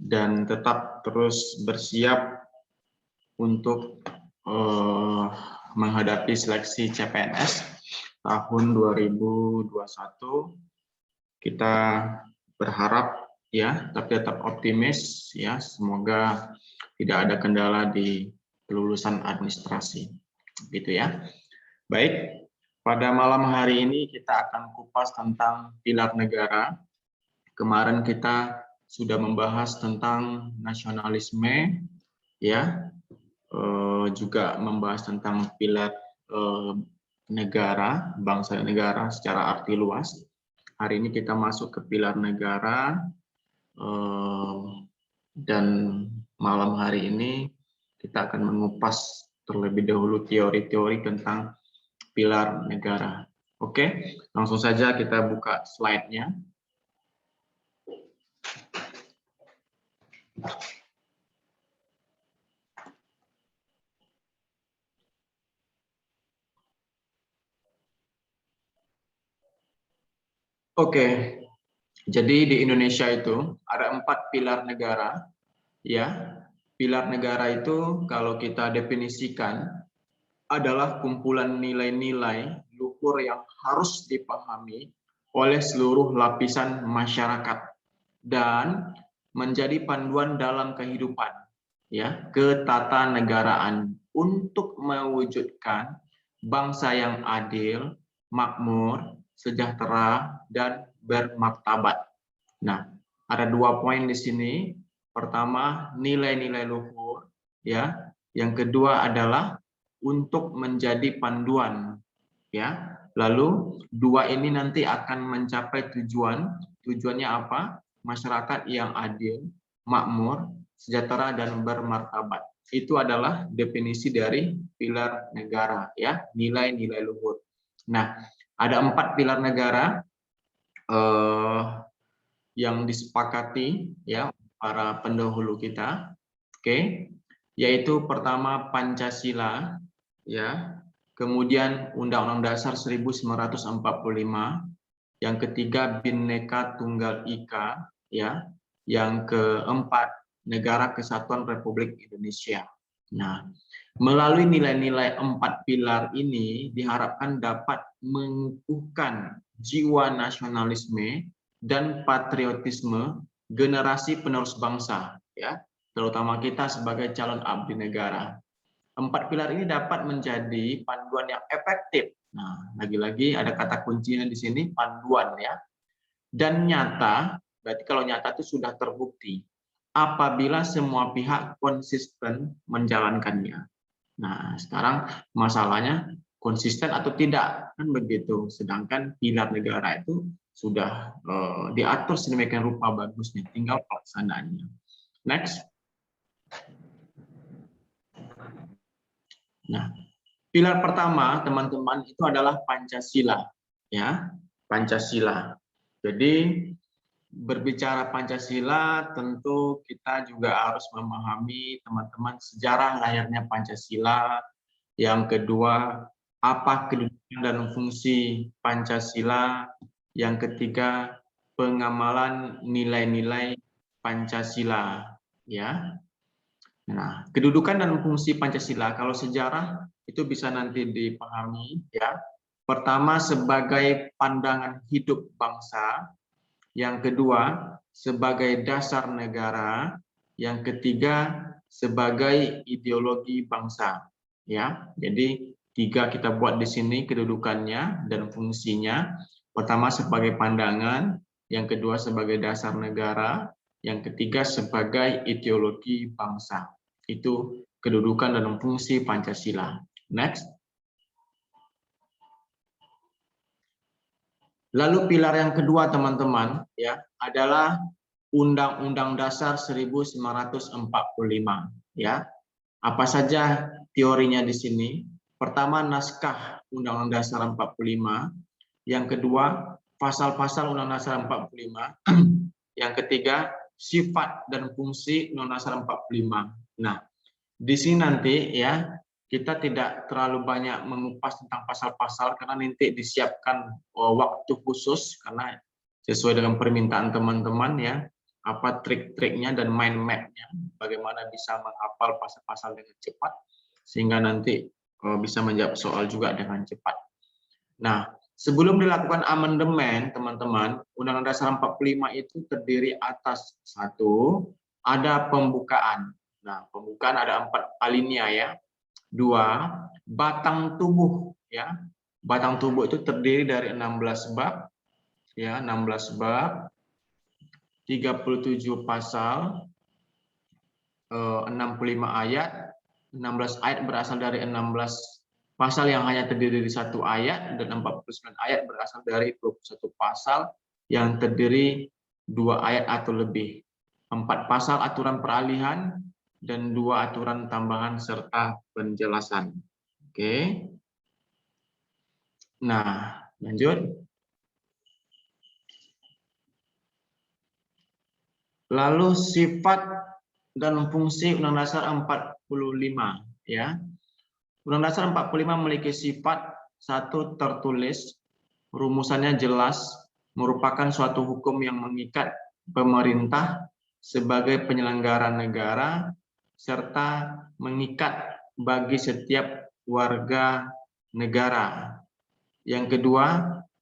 dan tetap terus bersiap untuk menghadapi seleksi CPNS tahun 2021. Kita berharap ya, tapi tetap optimis ya, semoga tidak ada kendala di kelulusan administrasi. Gitu ya. Baik, pada malam hari ini kita akan kupas tentang pilar negara. Kemarin kita sudah membahas tentang nasionalisme ya, juga membahas tentang pilar negara, bangsa dan negara secara arti luas. Hari ini kita masuk ke pilar negara, dan malam hari ini kita akan mengupas terlebih dahulu teori-teori tentang pilar negara. Oke, langsung saja kita buka slide-nya. Oke, jadi di Indonesia itu ada 4 pilar negara, ya. Pilar negara itu kalau kita definisikan adalah kumpulan nilai-nilai luhur yang harus dipahami oleh seluruh lapisan masyarakat dan menjadi panduan dalam kehidupan, ya, ketatanegaraan untuk mewujudkan bangsa yang adil, makmur, sejahtera, dan bermartabat. Nah, ada 2 poin di sini. Pertama, nilai-nilai luhur, ya. Yang kedua adalah untuk menjadi panduan, ya. Lalu 2 ini nanti akan mencapai tujuan. Tujuannya apa? Masyarakat yang adil, makmur, sejahtera, dan bermartabat. Itu adalah definisi dari pilar negara, ya, nilai-nilai luhur. Nah, ada 4 pilar negara yang disepakati ya para pendahulu kita, oke, yaitu pertama Pancasila, ya, kemudian Undang-Undang Dasar 1945, yang ketiga Bhinneka Tunggal Ika, ya, yang keempat Negara Kesatuan Republik Indonesia. Nah, melalui nilai-nilai 4 pilar ini diharapkan dapat mengukuhkan jiwa nasionalisme dan patriotisme generasi penerus bangsa, ya, terutama kita sebagai calon abdi negara. 4 pilar ini dapat menjadi panduan yang efektif. Nah, lagi-lagi ada kata kuncinya di sini, panduan ya. Dan nyata, berarti kalau nyata itu sudah terbukti apabila semua pihak konsisten menjalankannya. Nah, sekarang masalahnya konsisten atau tidak, kan begitu. Sedangkan pilar negara itu sudah diatur sedemikian rupa bagusnya, tinggal pelaksanaannya. Next. Nah, pilar pertama, teman-teman, itu adalah Pancasila, ya, Pancasila. Jadi berbicara Pancasila, tentu kita juga harus memahami, teman-teman, sejarah lahirnya Pancasila. Yang kedua, apa kedudukan dan fungsi Pancasila. Yang ketiga, pengamalan nilai-nilai Pancasila, ya. Nah, kedudukan dan fungsi Pancasila kalau sejarah itu bisa nanti dipahami, ya. Pertama, sebagai pandangan hidup bangsa. Yang kedua, sebagai dasar negara. Yang ketiga, sebagai ideologi bangsa, ya. Jadi 3 kita buat di sini kedudukannya dan fungsinya. Pertama sebagai pandangan, yang kedua sebagai dasar negara, yang ketiga sebagai ideologi bangsa. Itu kedudukan dan fungsi Pancasila. Next. Lalu pilar yang kedua, teman-teman, ya, adalah Undang-Undang Dasar 1945, ya. Apa saja teorinya di sini? Pertama, naskah Undang-Undang Dasar 45, yang kedua, pasal-pasal Undang-Undang Dasar 45, yang ketiga, sifat dan fungsi Undang-Undang Dasar 45. Nah, di sini nanti ya kita tidak terlalu banyak mengupas tentang pasal-pasal karena nanti disiapkan waktu khusus karena sesuai dengan permintaan teman-teman ya. apa trik-triknya dan mind map-nya, bagaimana bisa menghafal pasal-pasal dengan cepat sehingga nanti bisa menjawab soal juga dengan cepat. Nah, sebelum dilakukan amandemen, teman-teman, Undang-Undang Dasar 45 itu terdiri atas satu, ada pembukaan. Nah, pembukaan ada 4 alinea ya. 2, batang tubuh ya. Batang tubuh itu terdiri dari 16 bab ya, 16 bab, 37 pasal, 65 ayat, 16 ayat berasal dari 16 pasal yang hanya terdiri dari 1 ayat, dan 49 ayat berasal dari 21 pasal yang terdiri 2 ayat atau lebih. 4 pasal aturan peralihan dan 2 aturan tambahan serta penjelasan. Oke. Nah, lanjut. Lalu sifat dan fungsi Undang-Undang Dasar 45 ya. Undang-Undang Dasar 45 memiliki sifat satu, tertulis, rumusannya jelas, merupakan suatu hukum yang mengikat pemerintah sebagai penyelenggara negara serta mengikat bagi setiap warga negara. Yang kedua,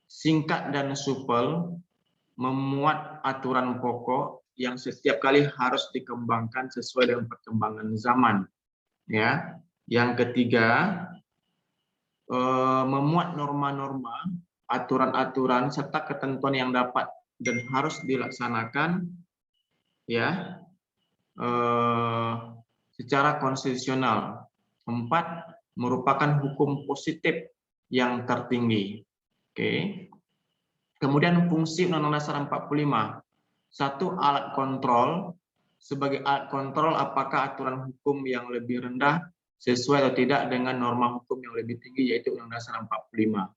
singkat dan supel, memuat aturan pokok yang setiap kali harus dikembangkan sesuai dengan perkembangan zaman. Ya. Yang ketiga, memuat norma-norma, aturan-aturan serta ketentuan yang dapat dan harus dilaksanakan ya secara konstitusional. 4, merupakan hukum positif yang tertinggi. Oke. Kemudian fungsi Undang-Undang Dasar 45. 1, alat kontrol. Sebagai alat kontrol apakah aturan hukum yang lebih rendah sesuai atau tidak dengan norma hukum yang lebih tinggi, yaitu Undang-Undang Dasar 45.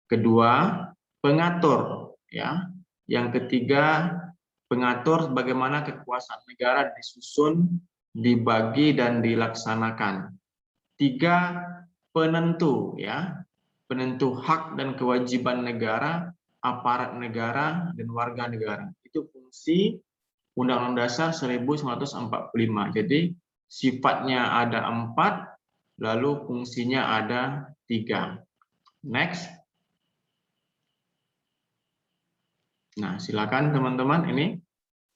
Kedua, pengatur ya. Yang ketiga, pengatur bagaimana kekuasaan negara disusun, dibagi dan dilaksanakan. 3, penentu ya. Penentu hak dan kewajiban negara, aparat negara, dan warga negara. Itu fungsi Undang-Undang Dasar 1945. Jadi sifatnya ada 4, lalu fungsinya ada 3. Next. Nah, silakan teman-teman. Ini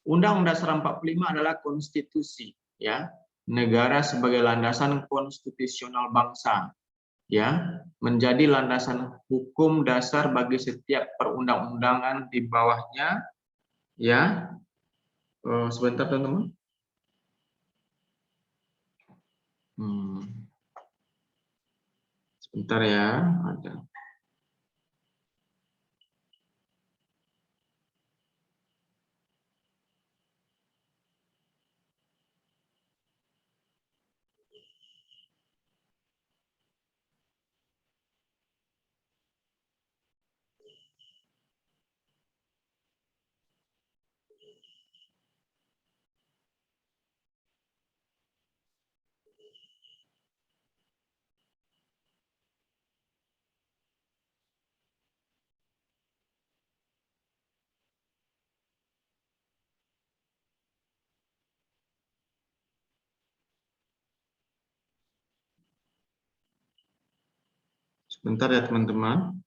Undang-Undang Dasar 45 adalah konstitusi ya, negara sebagai landasan konstitusional bangsa. Ya, menjadi landasan hukum dasar bagi setiap perundang-undangan di bawahnya ya. Sebentar teman-teman. Sebentar ya, ada. Sebentar ya teman-teman.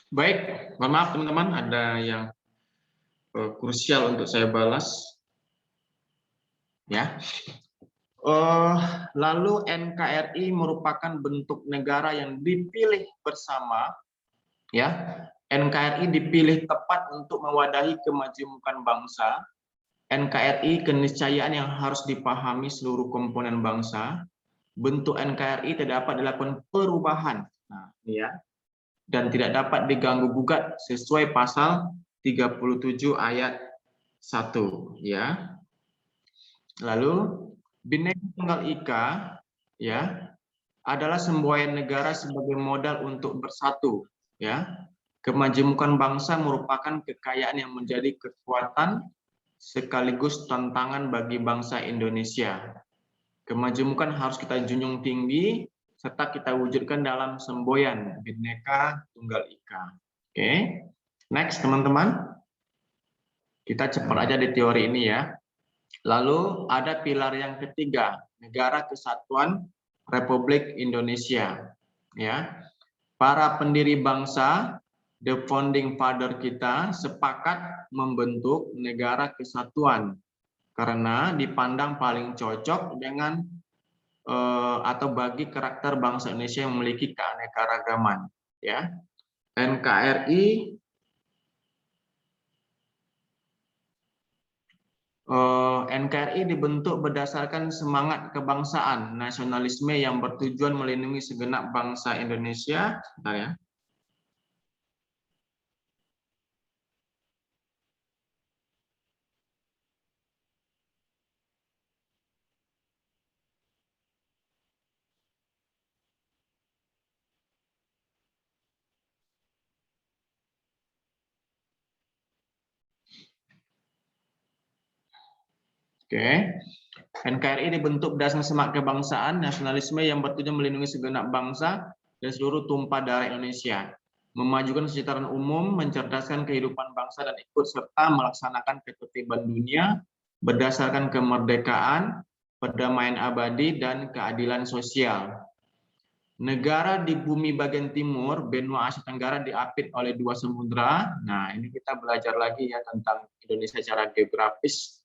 Baik, mohon maaf teman-teman, ada yang krusial untuk saya balas. Ya. Lalu NKRI merupakan bentuk negara yang dipilih bersama. Ya, NKRI dipilih tepat untuk mewadahi kemajemukan bangsa NKRI keniscayaan yang harus dipahami seluruh komponen bangsa. Bentuk NKRI tidak dapat dilakukan perubahan. Nah, ini ya. Dan tidak dapat diganggu gugat sesuai pasal 37 ayat 1 ya. Lalu Bhinneka Tunggal Ika ya adalah semboyan negara sebagai modal untuk bersatu ya. Kemajemukan bangsa merupakan kekayaan yang menjadi kekuatan sekaligus tantangan bagi bangsa Indonesia. Kemajemukan harus kita junjung tinggi serta kita wujudkan dalam semboyan Bhinneka Tunggal Ika. Oke. Next teman-teman. Kita cepat aja di teori ini ya. Lalu ada pilar yang ketiga, Negara Kesatuan Republik Indonesia. Ya. Para pendiri bangsa, the founding father kita sepakat membentuk negara kesatuan karena dipandang paling cocok dengan atau bagi karakter bangsa Indonesia yang memiliki keanekaragaman. Ya. NKRI dibentuk berdasarkan semangat kebangsaan, nasionalisme yang bertujuan melindungi segenap bangsa Indonesia. Bentar ya. Oke. NKRI dibentuk berdasarkan semangat kebangsaan, nasionalisme yang bertujuan melindungi segenap bangsa dan seluruh tumpah darah Indonesia, memajukan kesejahteraan umum, mencerdaskan kehidupan bangsa dan ikut serta melaksanakan ketertiban dunia berdasarkan kemerdekaan, perdamaian abadi dan keadilan sosial. Negara di bumi bagian timur, benua Asia Tenggara diapit oleh dua samudra. Nah, ini kita belajar lagi ya tentang Indonesia secara geografis.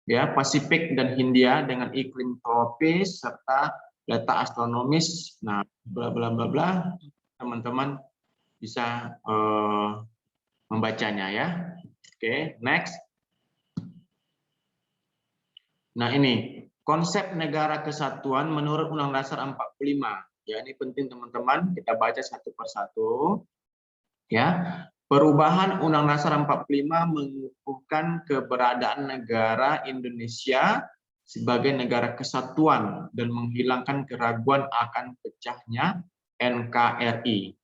Ya, Pasifik dan Hindia dengan iklim tropis serta letak astronomis. Nah, bla bla bla bla, teman-teman bisa membacanya ya. Oke, next. Nah, ini konsep negara kesatuan menurut Undang-Undang Dasar 45. Ya, ini penting teman-teman, kita baca satu persatu. Ya. Perubahan Undang-Undang Dasar 45 mengukuhkan keberadaan negara Indonesia sebagai negara kesatuan dan menghilangkan keraguan akan pecahnya NKRI.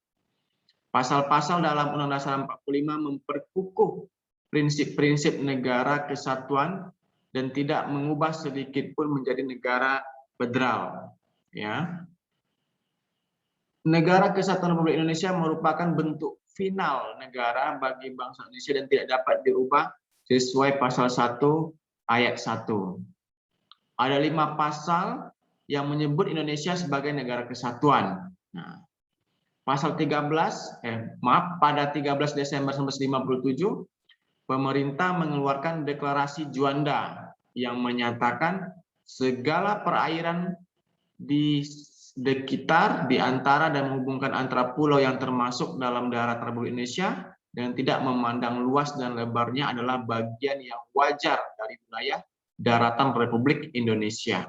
Pasal-pasal dalam Undang-Undang Dasar 45 memperkukuh prinsip-prinsip negara kesatuan dan tidak mengubah sedikit pun menjadi negara federal. Ya. Negara Kesatuan Republik Indonesia merupakan bentuk final negara bagi bangsa Indonesia dan tidak dapat dirubah sesuai pasal 1 ayat 1. Ada 5 pasal yang menyebut Indonesia sebagai negara kesatuan. Nah, pasal 13, pada 13 Desember 1957, pemerintah mengeluarkan deklarasi Juanda yang menyatakan segala perairan di sekitar, di antara dan menghubungkan antara pulau yang termasuk dalam darat Republik Indonesia dan tidak memandang luas dan lebarnya adalah bagian yang wajar dari wilayah daratan Republik Indonesia.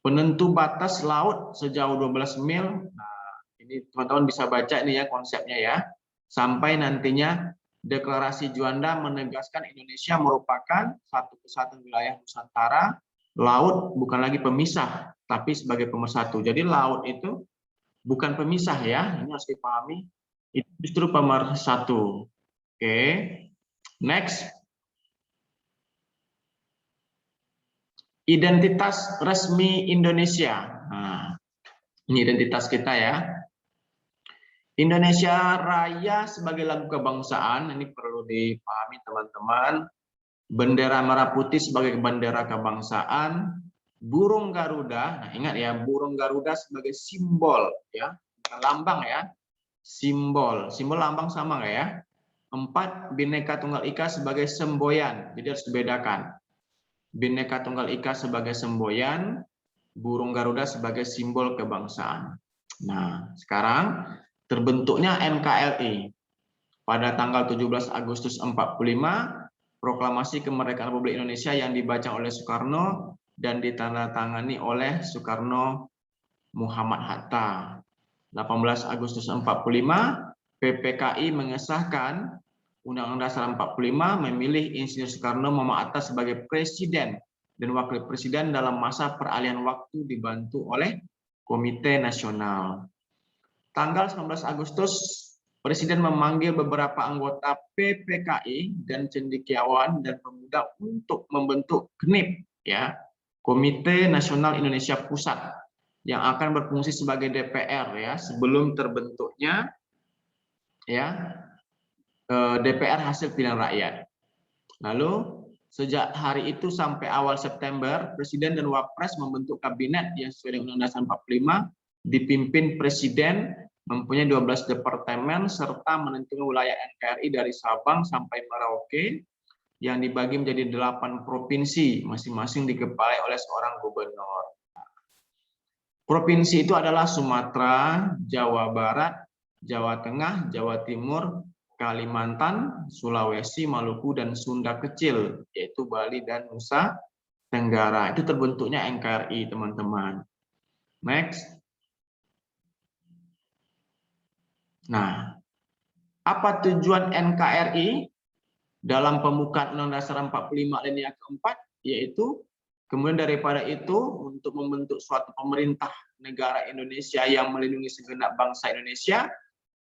Penentu batas laut sejauh 12 mil. Nah, ini teman-teman bisa baca ini ya konsepnya ya. Sampai nantinya deklarasi Juanda menegaskan Indonesia merupakan satu kesatuan wilayah Nusantara. Laut bukan lagi pemisah, tapi sebagai pemersatu. Jadi laut itu bukan pemisah ya, ini harus dipahami. Itu justru pemersatu. Oke, next. Identitas resmi Indonesia. Nah, ini identitas kita ya. Indonesia Raya sebagai lagu kebangsaan, ini perlu dipahami teman-teman. Bendera merah putih sebagai bendera kebangsaan, burung Garuda. Nah, ingat ya, burung Garuda sebagai simbol ya, bukan lambang ya. Simbol lambang sama nggak ya? 4, Bhinneka Tunggal Ika sebagai semboyan. Jadi harus dibedakan. Bhinneka Tunggal Ika sebagai semboyan, burung Garuda sebagai simbol kebangsaan. Nah, sekarang terbentuknya NKRI pada tanggal 17 Agustus 45. Proklamasi Kemerdekaan Republik Indonesia yang dibaca oleh Soekarno dan ditandatangani oleh Soekarno Muhammad Hatta. 18 Agustus 45, PPKI mengesahkan Undang-Undang Dasar 45 memilih Insinyur Soekarno Muhammad Hatta sebagai Presiden dan Wakil Presiden dalam masa peralihan waktu dibantu oleh Komite Nasional. Tanggal 19 Agustus, Presiden memanggil beberapa anggota PPKI dan cendekiawan dan pemuda untuk membentuk KNIP, ya, Komite Nasional Indonesia Pusat, yang akan berfungsi sebagai DPR, ya, sebelum terbentuknya, ya, DPR hasil pilihan rakyat. Lalu sejak hari itu sampai awal September, Presiden dan Wapres membentuk kabinet yang sesuai dengan Undang-Undang Dasar 45, dipimpin Presiden, mempunyai 12 departemen serta menentukan wilayah NKRI dari Sabang sampai Merauke yang dibagi menjadi 8 provinsi, masing-masing dikepalai oleh seorang gubernur. Provinsi itu adalah Sumatera, Jawa Barat, Jawa Tengah, Jawa Timur, Kalimantan, Sulawesi, Maluku, dan Sunda Kecil, yaitu Bali dan Nusa Tenggara. Itu terbentuknya NKRI, teman-teman. Next. Nah, apa tujuan NKRI dalam pembukaan Undang-Undang Dasar 45 alinea keempat? Yaitu kemudian daripada itu untuk membentuk suatu pemerintah negara Indonesia yang melindungi segenap bangsa Indonesia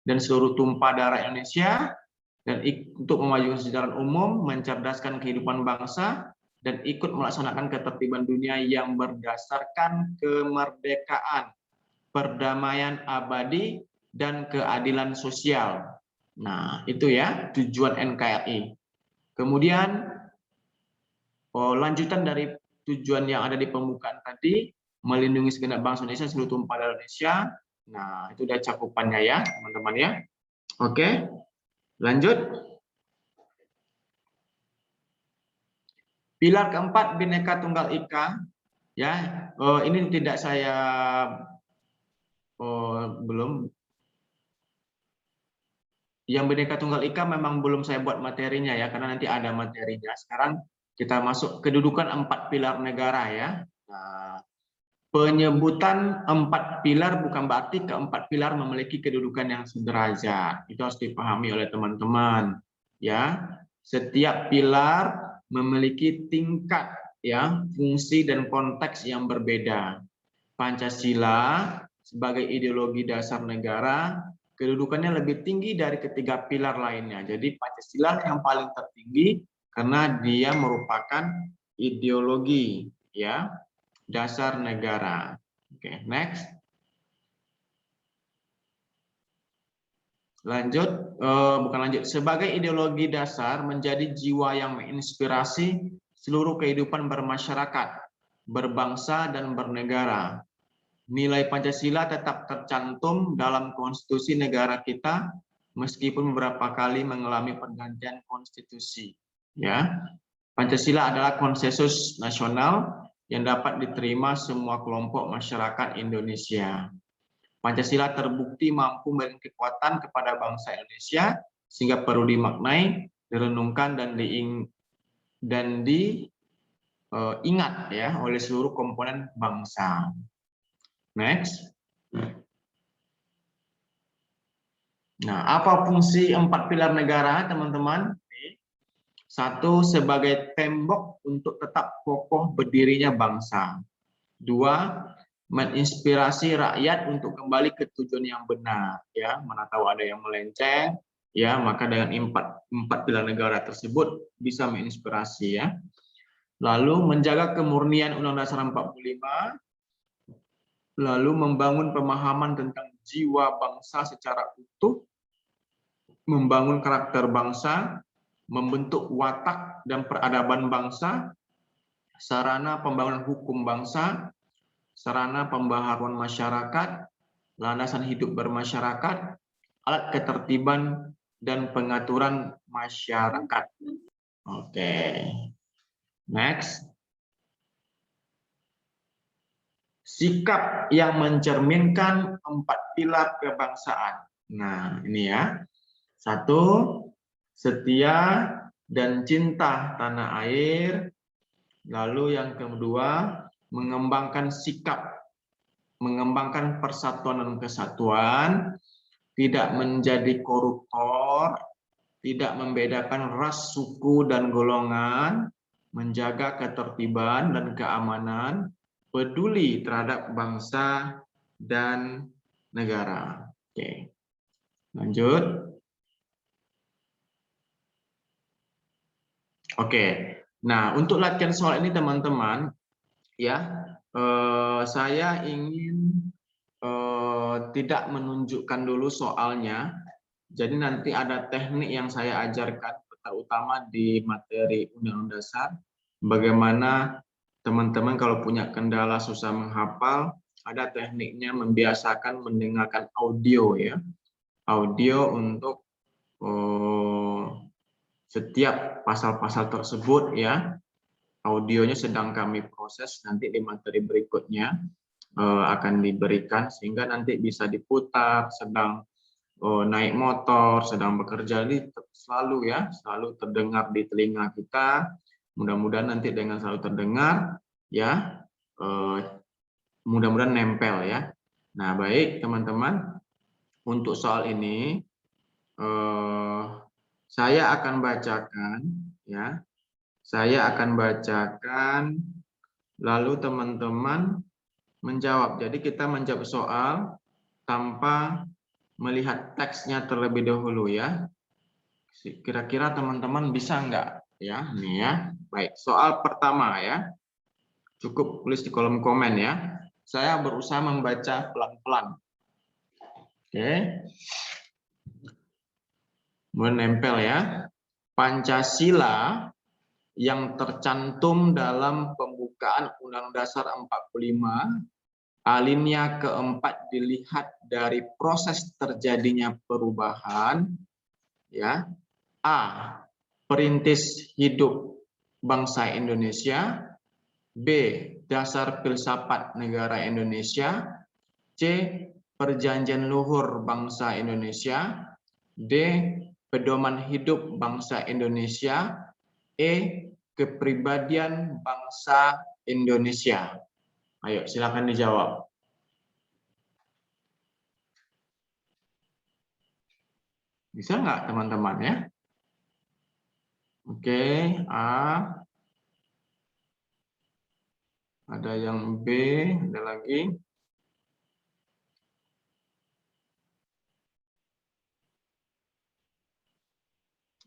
dan seluruh tumpah darah Indonesia, dan untuk memajukan kesejahteraan umum, mencerdaskan kehidupan bangsa, dan ikut melaksanakan ketertiban dunia yang berdasarkan kemerdekaan, perdamaian abadi, dan keadilan sosial. Nah, itu ya tujuan NKRI. Kemudian lanjutan dari tujuan yang ada di pembukaan tadi, melindungi segenap bangsa Indonesia, seluruh tumpah darah Indonesia. Nah, itu udah cakupannya ya, teman-teman ya. Oke, lanjut. Pilar keempat, Bhinneka Tunggal Ika. Ya, ini tidak saya belum. Yang Bhinneka Tunggal Ika memang belum saya buat materinya ya, karena nanti ada materinya. Sekarang kita masuk kedudukan 4 pilar negara ya. Nah, penyebutan 4 pilar bukan berarti keempat pilar memiliki kedudukan yang sederajat. Itu harus dipahami oleh teman-teman. Ya, setiap pilar memiliki tingkat, ya, fungsi dan konteks yang berbeda. Pancasila sebagai ideologi dasar negara kedudukannya lebih tinggi dari ketiga pilar lainnya. Jadi Pancasila yang paling tertinggi karena dia merupakan ideologi, ya, dasar negara. Oke, next. Lanjut, bukan lanjut. Sebagai ideologi dasar menjadi jiwa yang menginspirasi seluruh kehidupan bermasyarakat, berbangsa dan bernegara. Nilai Pancasila tetap tercantum dalam konstitusi negara kita meskipun beberapa kali mengalami pergantian konstitusi. Ya, Pancasila adalah konsensus nasional yang dapat diterima semua kelompok masyarakat Indonesia. Pancasila terbukti mampu memberikan kekuatan kepada bangsa Indonesia sehingga perlu dimaknai, direnungkan dan diingat ya oleh seluruh komponen bangsa. Next. Nah, apa fungsi 4 pilar negara, teman-teman? 1, sebagai tembok untuk tetap kokoh berdirinya bangsa. 2, menginspirasi rakyat untuk kembali ke tujuan yang benar. Ya, mana tahu ada yang melenceng, ya, maka dengan 4 pilar negara tersebut bisa menginspirasi ya. Lalu menjaga kemurnian Undang-Undang Dasar 45. Lalu membangun pemahaman tentang jiwa bangsa secara utuh, membangun karakter bangsa, membentuk watak dan peradaban bangsa, sarana pembangunan hukum bangsa, sarana pembaharuan masyarakat, landasan hidup bermasyarakat, alat ketertiban dan pengaturan masyarakat. Oke. Next. Sikap yang mencerminkan 4 pilar kebangsaan. Nah, ini ya. 1, setia dan cinta tanah air. Lalu yang kedua, mengembangkan sikap, mengembangkan persatuan dan kesatuan, tidak menjadi koruptor, tidak membedakan ras, suku, dan golongan, menjaga ketertiban dan keamanan, peduli terhadap bangsa dan negara. Oke, lanjut. Oke, nah untuk latihan soal ini teman-teman, ya, saya ingin tidak menunjukkan dulu soalnya. Jadi nanti ada teknik yang saya ajarkan, terutama di materi Undang-Undang Dasar, bagaimana teman-teman kalau punya kendala susah menghafal, ada tekniknya membiasakan mendengarkan audio ya, audio untuk setiap pasal-pasal tersebut ya. Audionya sedang kami proses, nanti di materi berikutnya akan diberikan sehingga nanti bisa diputar sedang naik motor, sedang bekerja, ini selalu ya, selalu terdengar di telinga kita. Mudah-mudahan nanti dengan selalu terdengar ya, mudah-mudahan nempel ya. Nah, baik teman-teman, untuk soal ini saya akan bacakan ya. Saya akan bacakan lalu teman-teman menjawab. Jadi kita menjawab soal tanpa melihat teksnya terlebih dahulu ya. Kira-kira teman-teman bisa enggak ya? Nih ya. Baik, soal pertama ya. Cukup tulis di kolom komen ya. Saya berusaha membaca pelan-pelan. Oke. Menempel ya. Pancasila yang tercantum dalam pembukaan Undang-Undang Dasar 45 alinea keempat dilihat dari proses terjadinya perubahan ya. A. Perintis hidup bangsa Indonesia. B. Dasar filsafat negara Indonesia. C. Perjanjian luhur bangsa Indonesia. D. Pedoman hidup bangsa Indonesia. E. Kepribadian bangsa Indonesia. Ayo, silakan dijawab. Bisa nggak teman-teman ya? Oke, A. Ada yang B, ada lagi.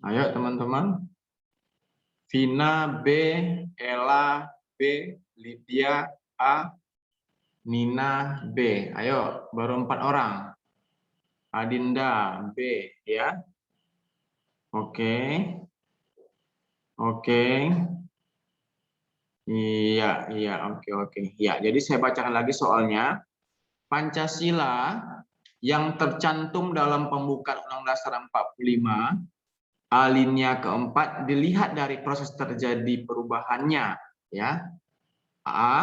Ayo teman-teman. Vina B, Ella B, Lydia A, Nina B. Ayo, baru 4 orang. Adinda B ya. Oke. Oke. Iya, oke. Ya, jadi saya bacakan lagi soalnya. Pancasila yang tercantum dalam pembukaan Undang-Undang Dasar 45 alinea keempat dilihat dari proses terjadi perubahannya ya. A.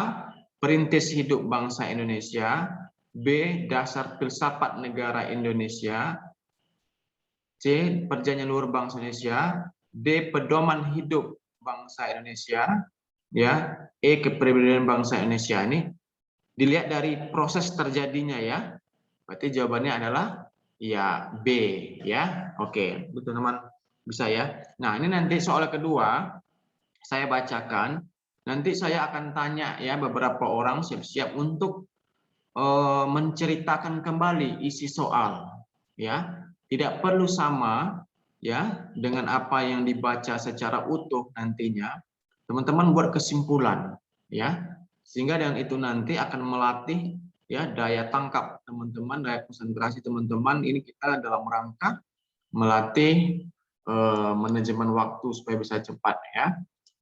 Perintis hidup bangsa Indonesia. B. Dasar filsafat negara Indonesia. C. Perjanjian luhur bangsa Indonesia. D. Pedoman hidup bangsa Indonesia. Ya. E. Kepribadian bangsa Indonesia. Ini dilihat dari proses terjadinya ya. Berarti jawabannya adalah ya B ya. Oke, teman-teman bisa ya. Nah, ini nanti soal kedua saya bacakan. Nanti saya akan tanya ya beberapa orang, siap-siap untuk menceritakan kembali isi soal ya. Tidak perlu sama ya dengan apa yang dibaca secara utuh nantinya. Teman-teman buat kesimpulan ya. Sehingga dengan itu nanti akan melatih ya daya tangkap teman-teman, daya konsentrasi teman-teman. Ini kita dalam rangka melatih manajemen waktu supaya bisa cepat ya.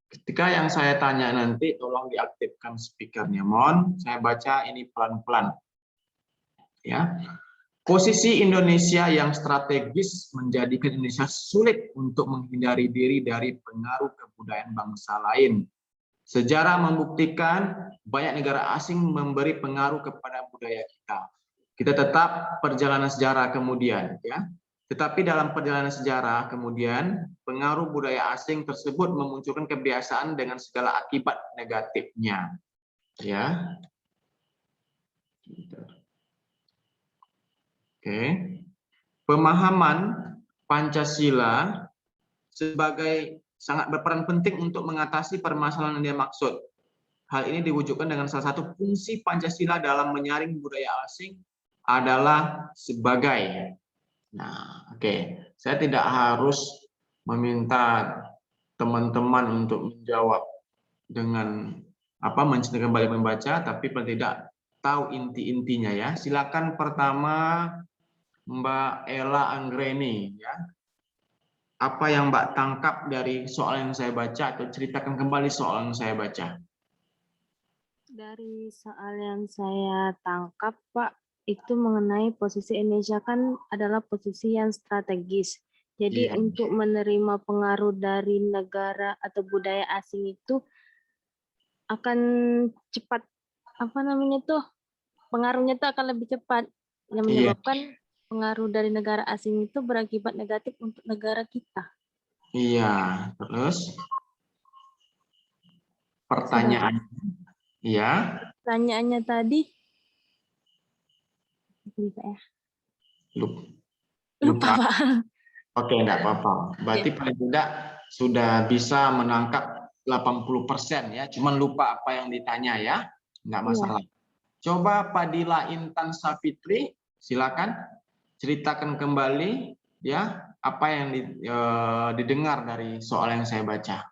Ketika yang saya tanya nanti tolong diaktifkan speakernya, mohon saya baca ini pelan-pelan ya. Posisi Indonesia yang strategis menjadikan Indonesia sulit untuk menghindari diri dari pengaruh kebudayaan bangsa lain. Sejarah membuktikan banyak negara asing memberi pengaruh kepada budaya kita. Kita tetap perjalanan sejarah kemudian ya. Tetapi dalam perjalanan sejarah, kemudian pengaruh budaya asing tersebut memunculkan kebiasaan dengan segala akibat negatifnya. Ya, oke. Pemahaman Pancasila sebagai sangat berperan penting untuk mengatasi permasalahan yang dia maksud. Hal ini diwujudkan dengan salah satu fungsi Pancasila dalam menyaring budaya asing adalah sebagai. Nah, oke. Saya tidak harus meminta teman-teman untuk menjawab dengan menceritakan kembali membaca, tapi paling tidak tahu inti-intinya ya. Silakan pertama Mbak Ella Anggreni ya. Apa yang Mbak tangkap dari soal yang saya baca atau ceritakan kembali soal yang saya baca? Dari soal yang saya tangkap, Pak, itu mengenai posisi Indonesia kan adalah posisi yang strategis. Jadi Iya. untuk menerima pengaruh dari negara atau budaya asing itu akan cepat, pengaruhnya tuh akan lebih cepat, yang Iya. menyebabkan pengaruh dari negara asing itu berakibat negatif untuk negara kita. Iya. Terus pertanyaan, ya. Pertanyaannya tadi, lupa Lupa. Pak. Oke, enggak apa-apa. Berarti paling tidak sudah bisa menangkap 80% ya. Cuman lupa apa yang ditanya ya. Enggak masalah. Coba Padila Intan Safitri, silakan ceritakan kembali ya apa yang didengar dari soal yang saya baca.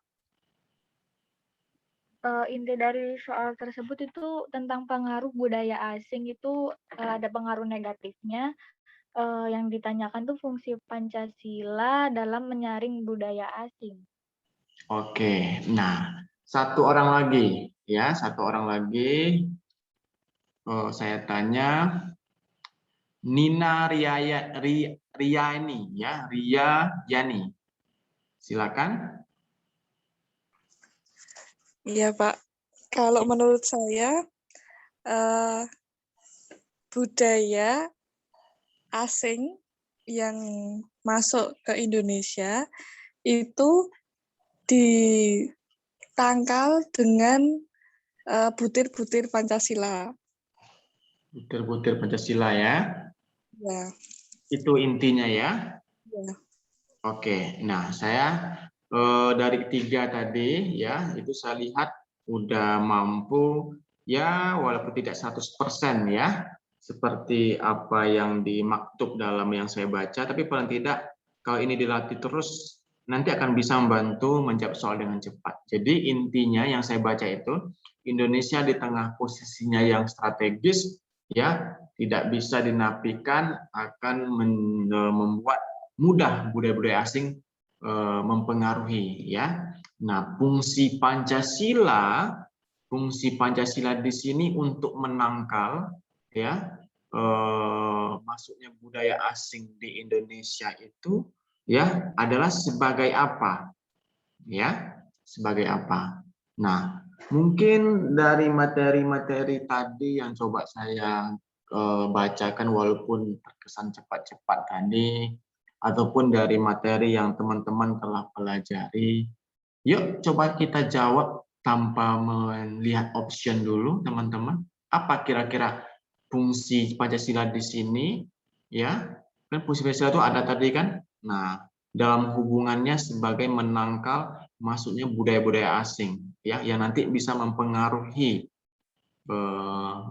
Inti dari soal tersebut itu tentang pengaruh budaya asing itu ada pengaruh negatifnya. Yang ditanyakan tuh fungsi Pancasila dalam menyaring budaya asing. Oke, nah satu orang lagi ya, saya tanya Nina Riyani ya, Yani. Silakan. Iya, Pak. Kalau menurut saya, budaya asing yang masuk ke Indonesia itu ditangkal dengan butir-butir Pancasila. Butir-butir Pancasila ya. Ya. Itu intinya ya. Ya. Oke, nah saya dari ketiga tadi ya, itu saya lihat udah mampu ya walaupun tidak 100% ya, seperti apa yang dimaktub dalam yang saya baca, tapi paling tidak kalau ini dilatih terus nanti akan bisa membantu menjawab soal dengan cepat. Jadi intinya yang saya baca itu Indonesia di tengah posisinya yang strategis ya, tidak bisa dinafikan akan membuat mudah budaya-budaya asing mempengaruhi ya. Nah, fungsi Pancasila di sini untuk menangkal ya masuknya budaya asing di Indonesia itu ya adalah sebagai apa? Ya, sebagai apa? Nah, mungkin dari materi-materi tadi yang coba saya bacakan walaupun terkesan cepat-cepat tadi, ataupun dari materi yang teman-teman telah pelajari, yuk coba kita jawab tanpa melihat option dulu, teman-teman. Apa kira-kira fungsi Pancasila di sini? Ya, kan fungsi Pancasila itu ada tadi kan? Nah, dalam hubungannya sebagai menangkal masuknya budaya-budaya asing, ya, yang nanti bisa mempengaruhi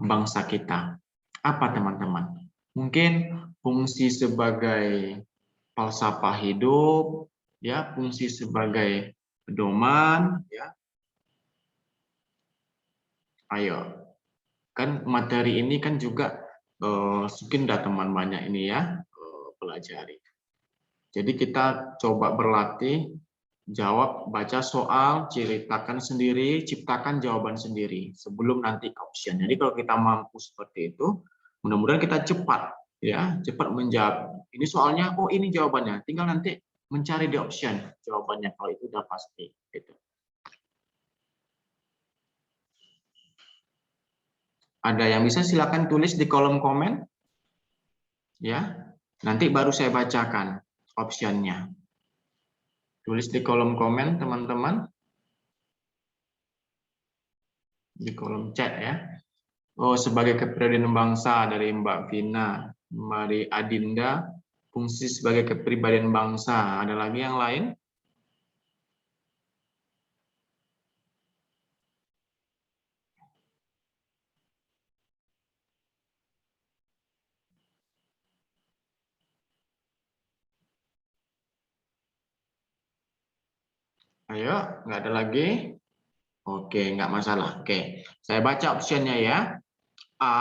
bangsa kita. Apa teman-teman? Mungkin fungsi sebagai falsafah hidup, ya, fungsi sebagai pedoman, ya. Ayo, kan materi ini kan juga mungkin udah teman banyak ini ya pelajari. Jadi kita coba berlatih jawab, baca soal, ceritakan sendiri, ciptakan jawaban sendiri sebelum nanti option. Jadi kalau kita mampu seperti itu, mudah-mudahan kita cepat ya, cepat menjawab. Ini soalnya, oh ini jawabannya. Tinggal nanti mencari di option jawabannya kalau itu udah pasti. Gitu. Ada yang bisa silakan tulis di kolom komen, ya. Nanti baru saya bacakan optionnya. Tulis di kolom komen, teman-teman. Di kolom chat ya. Oh, sebagai kepribadian bangsa dari Mbak Vina, Mari Adinda, fungsi sebagai kepribadian bangsa. Ada lagi yang lain? Ayo, nggak ada lagi? Oke, nggak masalah. Oke, saya baca optionnya ya. A.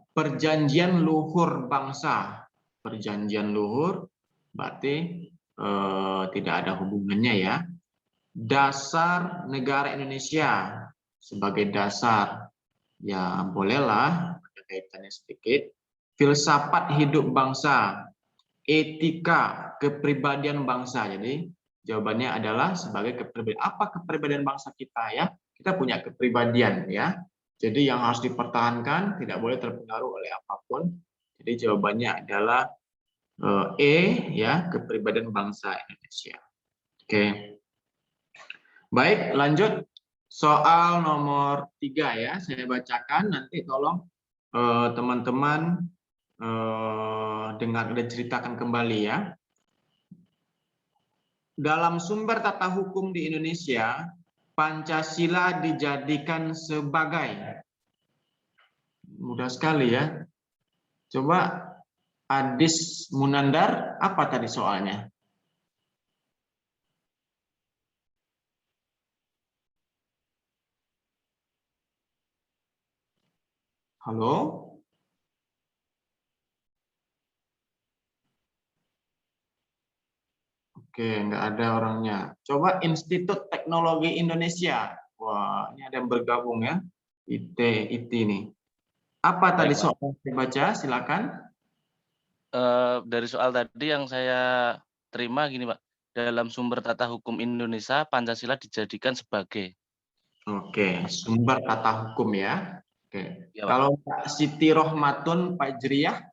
Perjanjian luhur bangsa. Perjanjian luhur berarti tidak ada hubungannya ya. Dasar negara Indonesia sebagai dasar. Ya, bolehlah ada kaitannya sedikit. Filsafat hidup bangsa. Etika kepribadian bangsa. Jadi jawabannya adalah sebagai kepribadian. Apa kepribadian bangsa kita ya? Kita punya kepribadian ya. Jadi yang harus dipertahankan tidak boleh terpengaruh oleh apapun. Jadi jawabannya adalah E ya, kepribadian bangsa Indonesia. Oke. Baik, lanjut soal nomor 3 ya. Saya bacakan, nanti tolong teman-teman dengar dan ceritakan kembali ya. Dalam sumber tata hukum di Indonesia, Pancasila dijadikan sebagai, mudah sekali ya. Coba Adis Munandar, apa tadi soalnya? Halo? Oke, nggak ada orangnya. Coba Institut Teknologi Indonesia. Wah, ini ada yang bergabung ya. IT nih. Apa tadi Baik, Pak. soal yang dibaca? Silakan. Dari soal tadi yang saya terima gini, Pak. Dalam sumber tata hukum Indonesia, Pancasila dijadikan sebagai. Oke, sumber tata hukum ya. Oke. Ya, Pak. Kalau Pak Siti Rohmatun, Pak Jriyah,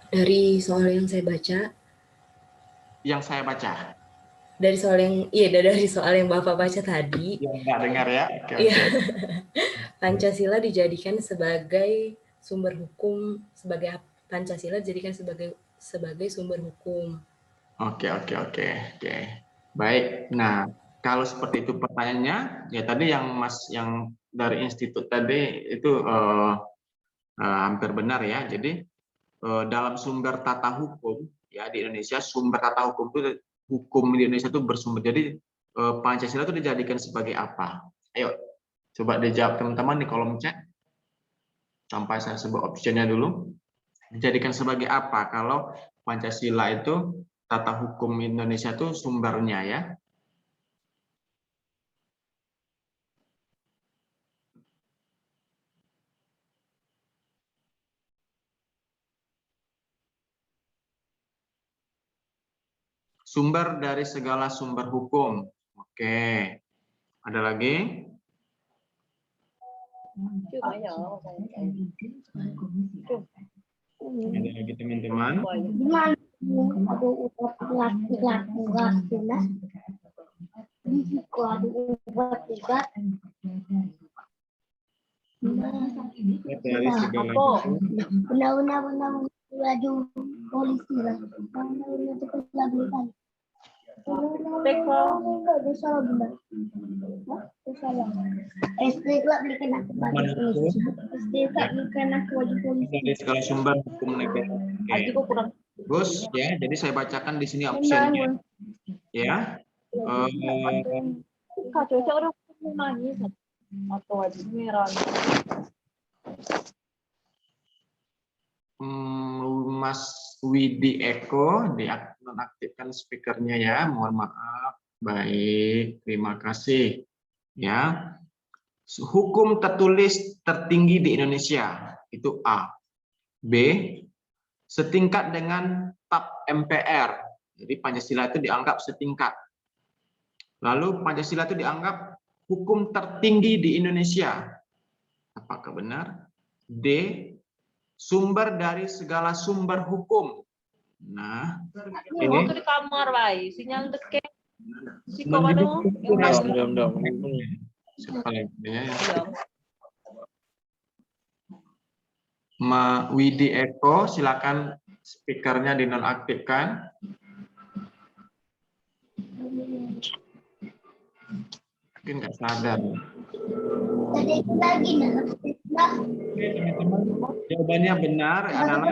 Dari soal yang saya baca, yang saya baca. dari soal yang Bapak baca tadi, Yang nggak dengar ya. Oke, iya, oke. Pancasila dijadikan sebagai sumber hukum, Pancasila dijadikan sebagai sumber hukum. Oke. Baik. Nah, kalau seperti itu pertanyaannya, ya tadi yang dari institut tadi itu hampir benar ya. Jadi dalam sumber tata hukum ya di Indonesia, sumber tata hukum itu hukum di Indonesia itu bersumber. Jadi Pancasila itu dijadikan sebagai apa? Ayo, coba dijawab teman-teman di kolom chat. Sampai saya sebut optionnya dulu. Dijadikan sebagai apa kalau Pancasila itu tata hukum Indonesia itu sumbernya ya? Sumber dari segala sumber hukum. Oke. Ada lagi? Ada lagi teman-teman? Dari segala Benar-benar laju polisi lah. dari segala sumber hukum negara. Oke. Terus ya, jadi saya bacakan di sini optionnya. Ya. Mas Widi Eko dinonaktifkan speakernya ya, mohon maaf. Baik, terima kasih. Ya, hukum tertulis tertinggi di Indonesia itu A. B. Setingkat dengan TAP MPR. Jadi Pancasila itu dianggap setingkat. Lalu Pancasila itu dianggap hukum tertinggi di Indonesia. Apakah benar? D. sumber dari segala sumber hukum. Nah, ini Waktu di kamar, Bay. Sinyal deket. Si menurut Komando. siapa lagi ya? Dong. Widi Eko, silakan speakernya dinonaktifkan. Mungkin nggak sadar. Tadi itu lagi nah. Oke, teman-teman, jawabannya benar adalah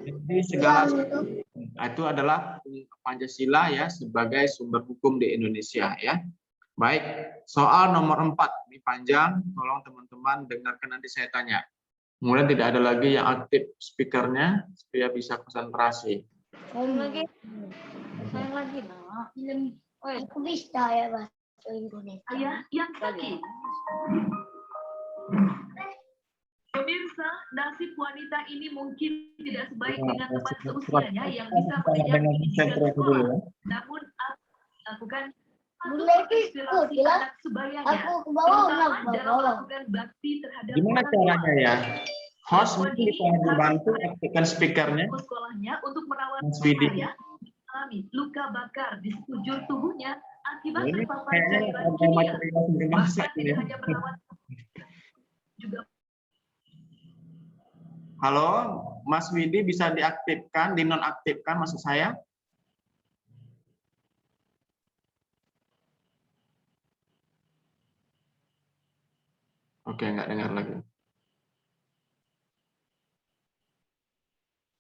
jadi segala itu adalah Pancasila ya sebagai sumber hukum di Indonesia ya. Baik, soal nomor 4 ini panjang, tolong teman-teman dengarkan nanti saya tanya. Kemudian tidak ada lagi yang aktif speakernya supaya bisa konsentrasi. Lagi. Sayang lagi, nak. Aku bisa ya bahasa Indonesia. Ayah yang sakit. Pemirsa, nasib wanita ini mungkin tidak sebaik dengan teman seusianya yang bisa mengejar sekolah. Namun lakukan inspirasi anak sebayanya, Aku ke bawah, terutama ke dalam bawah. melakukan bakti terhadap Gimana orang tua. caranya ya? Host mungkin bisa dibantu aktifkan speakernya. Ke sekolahnya untuk merawat Mas Widi. ayah alami luka bakar di sekujur tubuhnya akibat Ini terpapar kayaknya cairan ada kimia. material yang dimasak Bahkan ya. tidak hanya merawat juga. Halo, Mas Widi bisa diaktifkan, dinonaktifkan maksud saya? Oke, nggak dengar lagi.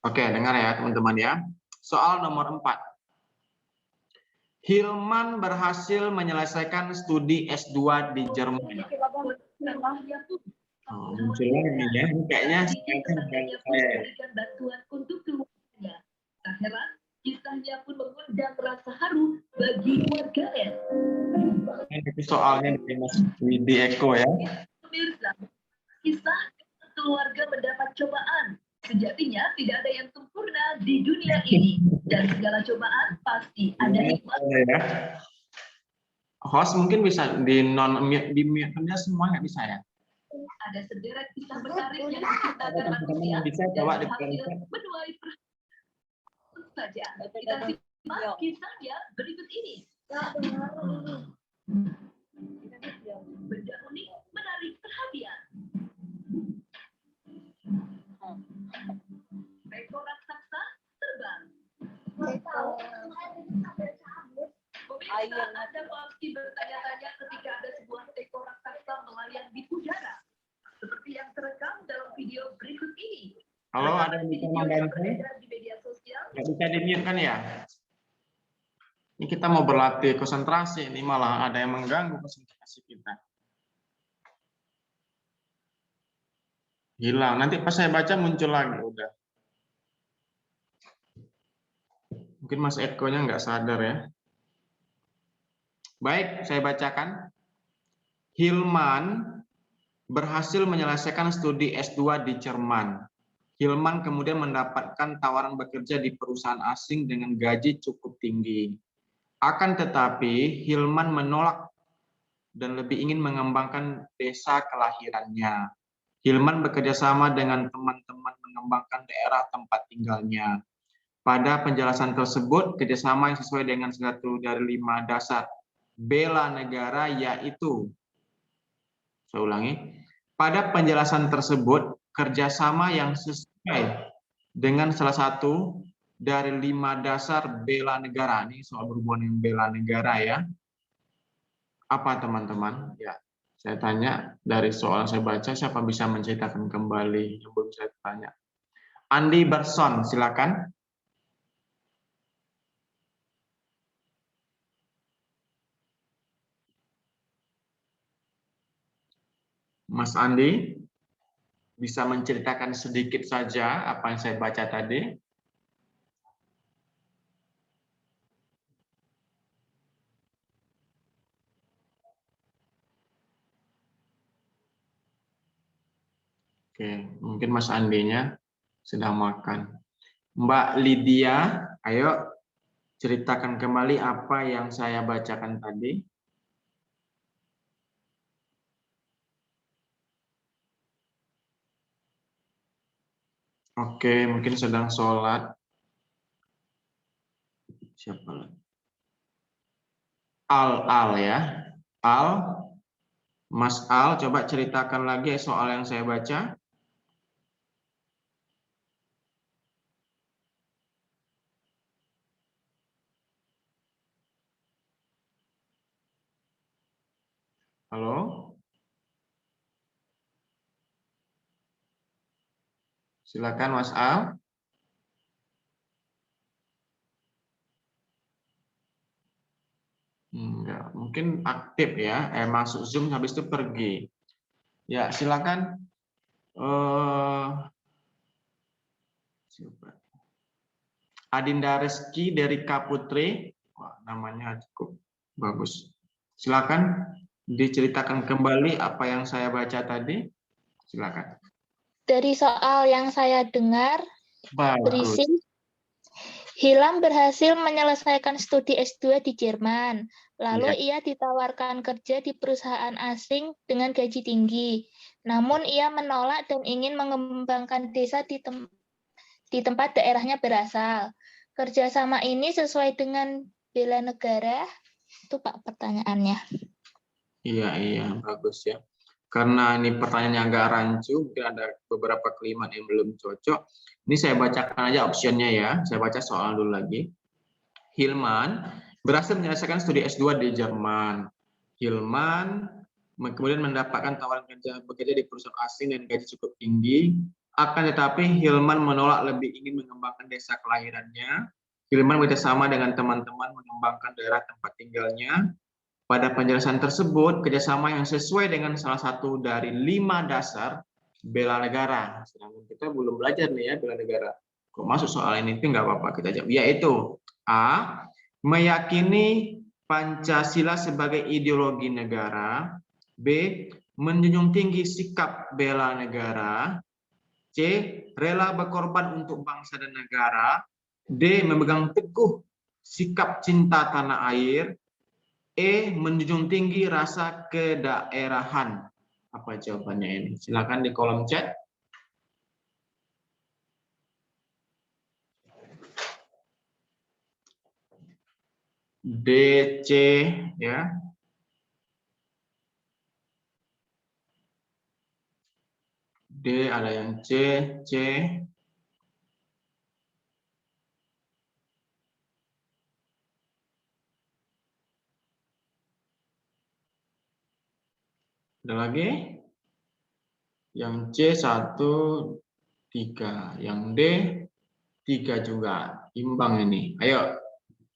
Oke, dengar ya teman-teman ya. Soal nomor 4. Hilman berhasil menyelesaikan studi S2 di Jerman. Oh, muncul lagi ya. Ini kayaknya Tetangganya pun memberikan bantuan untuk keluarganya. Tak heran, kisahnya pun mengundang rasa haru bagi warganet. itu soalnya dari Mas Widi Eko ya. Pemirsa, kisah keluarga mendapat cobaan. Sejatinya tidak ada yang sempurna di dunia ini. Dan segala cobaan pasti ada hikmah. Ya. Host mungkin bisa di mute-nya semua nggak bisa ya? Ada sederet kisah menarik yang diciptakan manusia Bisa dan coba berhasil diperlihatkan. menuai perhatian saja. Kita simak kisahnya berikut ini. Benda unik menarik perhatian. Ekor raksasa terbang. Pemirsa, Anda pasti bertanya-tanya ketika ada sebuah ekor raksasa melayang di udara. Seperti yang terekam dalam video berikut ini. Halo, ada yang bisa membantu? Beredar di media sosial. Nggak bisa di-mute kan ya? Ini kita mau berlatih konsentrasi, ini malah ada yang mengganggu konsentrasi kita. Hilang, nanti pas saya baca muncul lagi, udah. Mungkin Mas Eko-nya nggak sadar ya. Baik, saya bacakan. Hilman berhasil menyelesaikan studi S2 di Jerman. Hilman kemudian mendapatkan tawaran bekerja di perusahaan asing dengan gaji cukup tinggi. Akan tetapi, Hilman menolak dan lebih ingin mengembangkan desa kelahirannya. Hilman bekerja sama dengan teman-teman mengembangkan daerah tempat tinggalnya. Pada penjelasan tersebut, kerjasama yang sesuai dengan satu dari 5 dasar bela negara yaitu, saya ulangi, pada penjelasan tersebut, kerjasama yang sesuai dengan salah satu dari 5 dasar bela negara. Ini soal berhubungan dengan bela negara ya. Apa teman-teman? Ya, saya tanya dari soal saya baca, siapa bisa menceritakan kembali yang belum saya tanya? Andi Berson, silakan. Mas Andi, bisa menceritakan sedikit saja apa yang saya baca tadi? Oke, mungkin Mas Andinya sedang makan. Mbak Lydia, ayo ceritakan kembali apa yang saya bacakan tadi. Oke, mungkin sedang sholat. Siapa lagi? Al ya. Al, Mas Al, coba ceritakan lagi soal yang saya baca. Halo? Silakan Mas Al. Enggak, mungkin aktif ya. Masuk Zoom habis itu pergi. Ya, silakan. Siapa? Adinda Reski dari Kaputri. Wah, namanya cukup bagus. Silakan diceritakan kembali apa yang saya baca tadi. Silakan. Dari soal yang saya dengar, Bagus. berisi Hilam berhasil menyelesaikan studi S2 di Jerman. Lalu ia ditawarkan kerja di perusahaan asing dengan gaji tinggi. Namun ia menolak dan ingin mengembangkan desa di tempat daerahnya berasal. Kerjasama ini sesuai dengan bela negara? Itu Pak pertanyaannya. Iya, bagus ya. Karena ini pertanyaannya agak rancu, mungkin ada beberapa kalimat yang belum cocok. Ini saya bacakan aja optionnya ya. Saya baca soal dulu lagi. Hilman berhasil menyelesaikan studi S2 di Jerman. Hilman kemudian mendapatkan tawaran kerja bekerja di perusahaan asing dan gaji cukup tinggi. Akan tetapi Hilman menolak, lebih ingin mengembangkan desa kelahirannya. Hilman bekerjasama dengan teman-teman mengembangkan daerah tempat tinggalnya. Pada penjelasan tersebut, kerjasama yang sesuai dengan salah satu dari 5 dasar bela negara. Sedangkan kita belum belajar nih ya bela negara. Kok masuk soal ini? Itu nggak apa-apa kita jawab. Yaitu A. Meyakini Pancasila sebagai ideologi negara. B. Menjunjung tinggi sikap bela negara. C. Rela berkorban untuk bangsa dan negara. D. Memegang teguh sikap cinta tanah air. E. Menjunjung tinggi rasa kedaerahan. Apa jawabannya ini? Silakan di kolom chat. D, C, ya. D, ada yang C, C. Ada lagi? Yang C 1, 3. Yang D 3 juga. Imbang ini. Ayo,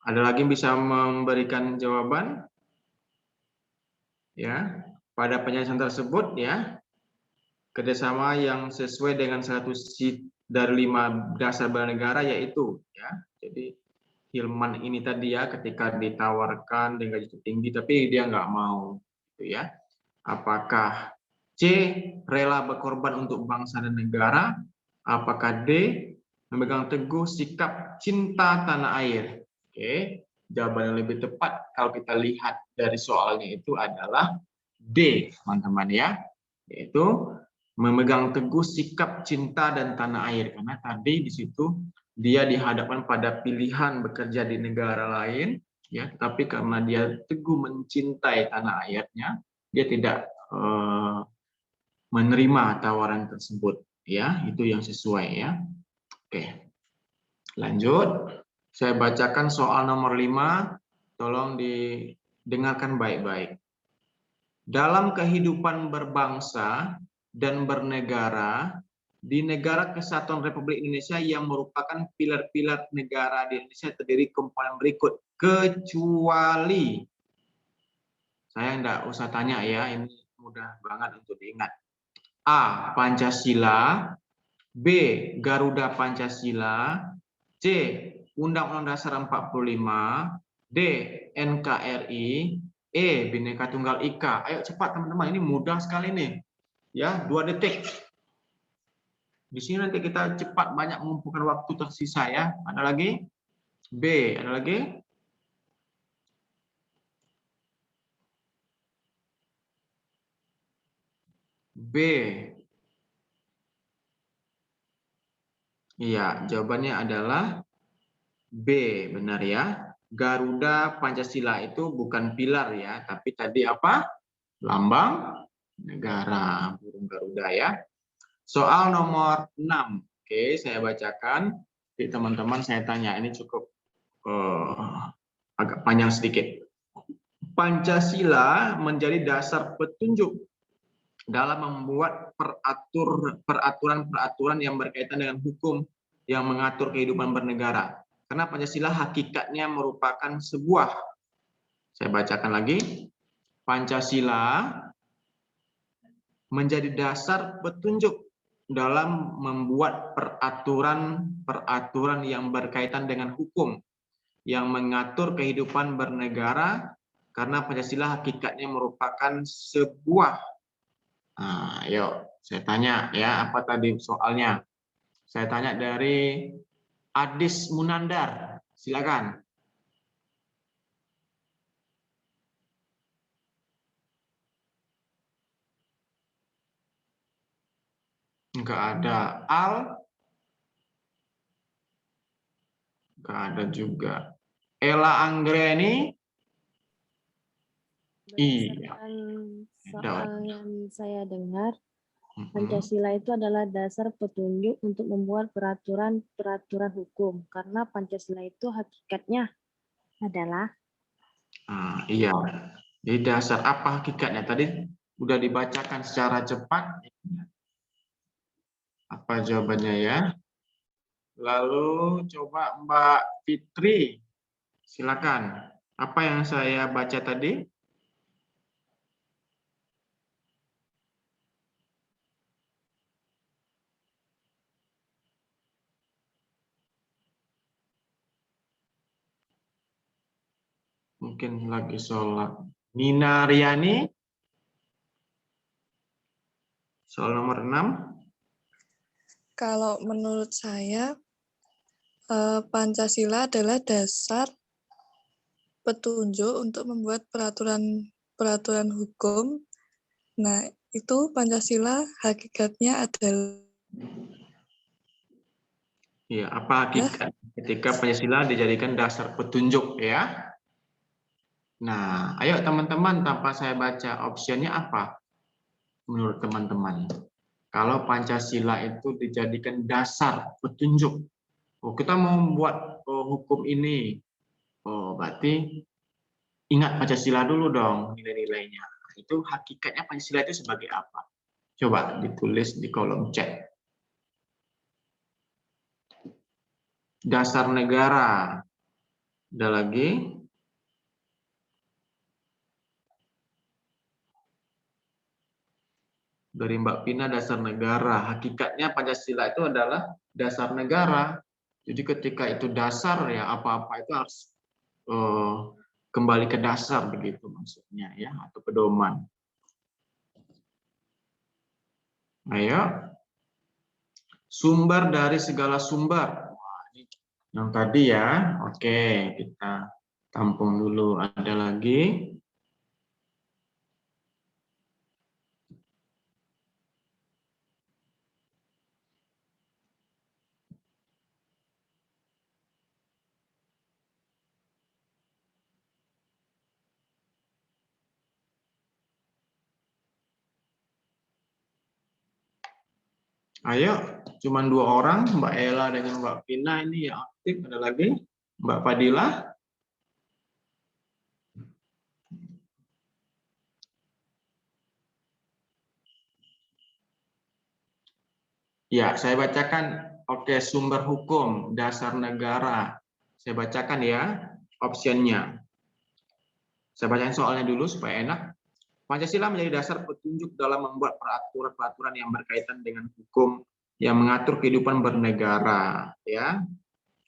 ada lagi yang bisa memberikan jawaban? Ya, pada penjelasan tersebut ya, kerjasama yang sesuai dengan satu dari 5 dasar bela negara yaitu ya. Jadi Hilman ini tadi ya ketika ditawarkan dengan gaji tinggi tapi dia nggak mau, gitu ya. Apakah C, rela berkorban untuk bangsa dan negara? Apakah D, memegang teguh sikap cinta tanah air? Oke, jawaban yang lebih tepat kalau kita lihat dari soalnya itu adalah D, teman-teman ya. Yaitu memegang teguh sikap cinta dan tanah air. Karena tadi di situ dia dihadapkan pada pilihan bekerja di negara lain, ya, tapi karena dia teguh mencintai tanah airnya, dia tidak menerima tawaran tersebut, ya. Itu yang sesuai ya. Oke, lanjut. Saya bacakan soal nomor 5. Tolong didengarkan baik-baik. Dalam kehidupan berbangsa dan bernegara, di Negara Kesatuan Republik Indonesia yang merupakan pilar-pilar negara di Indonesia terdiri komponen berikut, kecuali, saya enggak usah tanya ya, ini mudah banget untuk diingat. A. Pancasila. B. Garuda Pancasila. C. Undang-Undang Dasar 45. D. NKRI. E. Bhinneka Tunggal Ika. Ayo cepat teman-teman, ini mudah sekali nih. Ya, 2 detik. Di sini nanti kita cepat banyak mengumpulkan waktu tersisa ya. Ada lagi? B. Ada lagi? B. Iya, jawabannya adalah B, benar ya. Garuda Pancasila itu bukan pilar ya, tapi tadi apa? Lambang negara, burung Garuda ya. Soal nomor 6. Oke, saya bacakan. Jadi teman-teman saya tanya, ini cukup agak panjang sedikit. Pancasila menjadi dasar petunjuk dalam membuat peraturan-peraturan yang berkaitan dengan hukum yang mengatur kehidupan bernegara. Karena Pancasila hakikatnya merupakan sebuah, saya bacakan lagi, Pancasila menjadi dasar petunjuk dalam membuat peraturan-peraturan yang berkaitan dengan hukum yang mengatur kehidupan bernegara, karena Pancasila hakikatnya merupakan sebuah. Nah, yuk, saya tanya ya, apa tadi soalnya? Saya tanya dari Adis Munandar, silakan. Enggak ada. Al? Enggak ada juga. Ella Anggreni? Iya. Soal yang saya dengar, Pancasila itu adalah dasar petunjuk untuk membuat peraturan-peraturan hukum. Karena Pancasila itu hakikatnya adalah. Iya. Di dasar apa hakikatnya? Tadi udah dibacakan secara cepat. Apa jawabannya ya? Lalu coba Mbak Fitri, silakan. Apa yang saya baca tadi? Mungkin lagi sholat. Nina Riani, soal nomor 6. Kalau menurut saya, Pancasila adalah dasar petunjuk untuk membuat peraturan hukum. Nah, itu Pancasila hakikatnya adalah. Ya, apa hakikat ketika Pancasila dijadikan dasar petunjuk ya? Nah, ayo teman-teman, tanpa saya baca opsinya apa? Menurut teman-teman, kalau Pancasila itu dijadikan dasar petunjuk, oh kita mau membuat hukum ini, oh berarti ingat Pancasila dulu dong nilai-nilainya. Itu hakikatnya Pancasila itu sebagai apa? Coba ditulis di kolom chat. Dasar negara. Ada lagi? Dari Mbak Pina, dasar negara. Hakikatnya Pancasila itu adalah dasar negara. Jadi ketika itu dasar ya apa-apa itu harus kembali ke dasar begitu maksudnya ya, atau pedoman. Ayo. Sumber dari segala sumber. Yang tadi ya. Oke, kita tampung dulu. Ada lagi? Ayo, cuma 2 orang, Mbak Ella dengan Mbak Pina ini yang aktif. Ada lagi? Mbak Fadila? Ya, saya bacakan. Oke, sumber hukum, dasar negara. Saya bacakan ya, optionnya. Saya bacakan soalnya dulu supaya enak. Pancasila menjadi dasar petunjuk dalam membuat peraturan-peraturan yang berkaitan dengan hukum yang mengatur kehidupan bernegara, ya.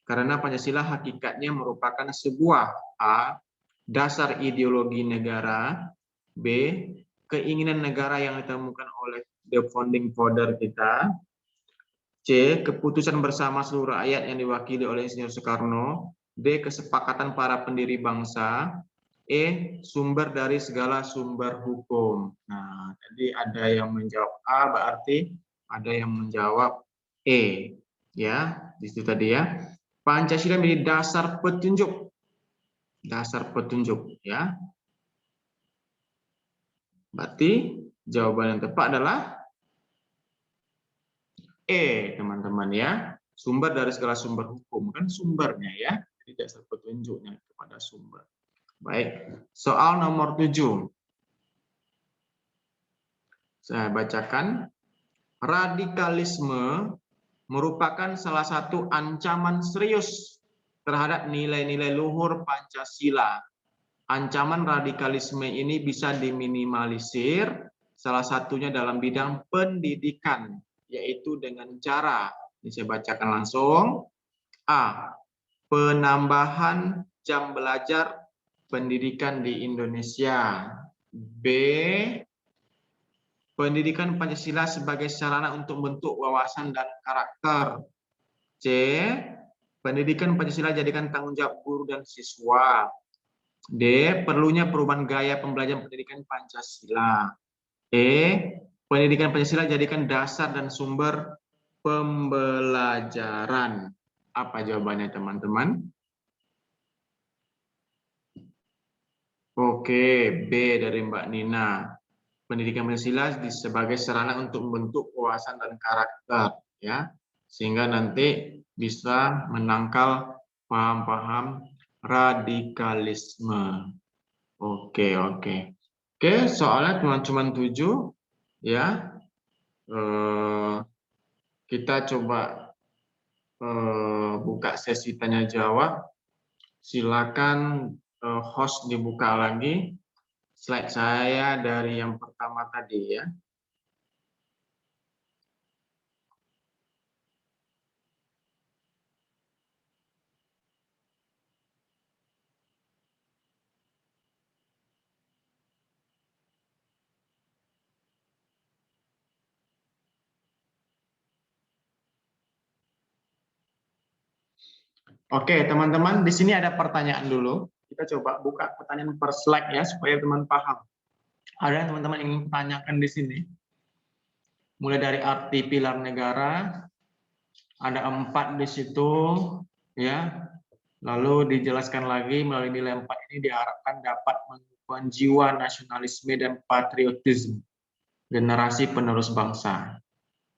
Karena Pancasila hakikatnya merupakan sebuah A, dasar ideologi negara, B, keinginan negara yang ditemukan oleh the founding father kita, C, keputusan bersama seluruh rakyat yang diwakili oleh Insinyur Soekarno, D, kesepakatan para pendiri bangsa, E, sumber dari segala sumber hukum. Nah, tadi ada yang menjawab A, berarti ada yang menjawab E. Ya, di situ tadi ya. Pancasila menjadi dasar petunjuk. Dasar petunjuk ya. Berarti jawaban yang tepat adalah teman-teman ya. Sumber dari segala sumber hukum kan sumbernya ya. Jadi dasar petunjuknya kepada sumber. Baik. Soal nomor 7. Saya bacakan. Radikalisme merupakan salah satu ancaman serius terhadap nilai-nilai luhur Pancasila. Ancaman radikalisme ini bisa diminimalisir, salah satunya dalam bidang pendidikan, yaitu dengan cara, ini saya bacakan langsung, A. Penambahan jam belajar pendidikan di Indonesia. B. Pendidikan Pancasila sebagai sarana untuk membentuk wawasan dan karakter. C. Pendidikan Pancasila jadikan tanggung jawab guru dan siswa. D. Perlunya perubahan gaya pembelajaran pendidikan Pancasila. E. Pendidikan Pancasila jadikan dasar dan sumber pembelajaran. Apa jawabannya teman-teman? Oke, B dari Mbak Nina. Pendidikan Pancasila sebagai sarana untuk membentuk wawasan dan karakter, ya, sehingga nanti bisa menangkal paham-paham radikalisme. Oke, soalnya cuma 7, ya. Kita coba buka sesi tanya jawab. Silakan host dibuka lagi. Slide saya dari yang pertama tadi ya. Oke, teman-teman, di sini ada pertanyaan dulu. Kita coba buka pertanyaan per slide ya, supaya teman paham. Ada yang teman-teman ingin tanyakan di sini. Mulai dari arti pilar negara, ada 4 di situ, ya. Lalu dijelaskan lagi melalui nilai 4 ini diharapkan dapat menumbuhkan jiwa nasionalisme dan patriotisme generasi penerus bangsa.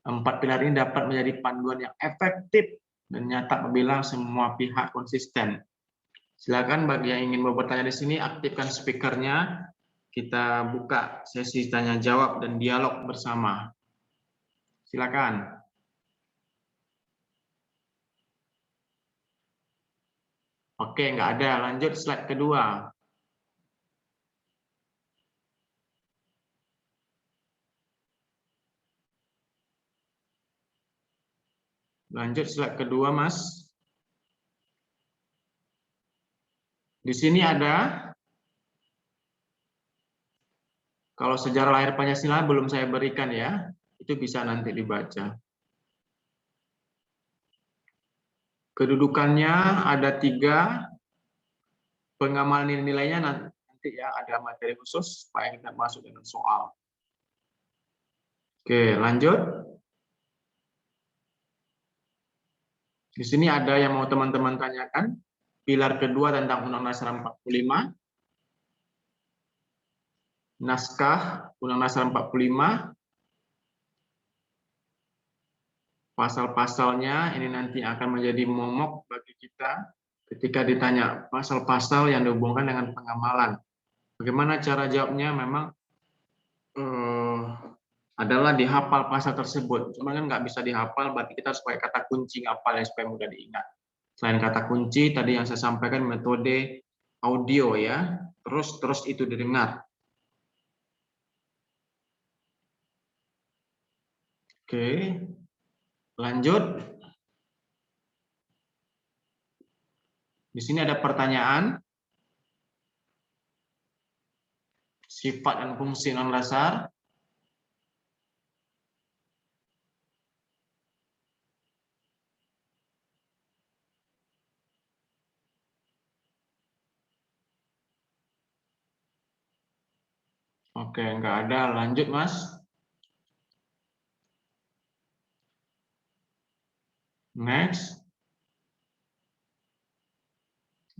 4 pilar ini dapat menjadi panduan yang efektif dan nyata apabila semua pihak konsisten. Silakan bagi yang ingin bertanya di sini, aktifkan speakernya. Kita buka sesi tanya jawab dan dialog bersama. Silakan. Oke, nggak ada. Lanjut slide kedua. Lanjut slide kedua, Mas. Di sini ada, kalau sejarah lahir Pancasila belum saya berikan ya, itu bisa nanti dibaca. Kedudukannya ada 3, pengamalan nilainya nanti ya ada materi khusus supaya kita masuk dengan soal. Oke, lanjut. Di sini ada yang mau teman-teman tanyakan. Pilar kedua tentang Undang-Undang Dasar 45. Naskah Undang-Undang Dasar 45. Pasal-pasalnya ini nanti akan menjadi momok bagi kita ketika ditanya pasal-pasal yang dihubungkan dengan pengamalan. Bagaimana cara jawabnya? Memang adalah dihafal pasal tersebut. Cuma kan nggak bisa dihafal, berarti kita harus pakai kata kunci ngapal yang supaya mudah diingat. Selain kata kunci, tadi yang saya sampaikan metode audio ya, terus itu didengar. Oke, lanjut. Di sini ada pertanyaan. Sifat dan fungsi Undang-Undang Dasar. Oke, nggak ada. Lanjut, Mas. Next.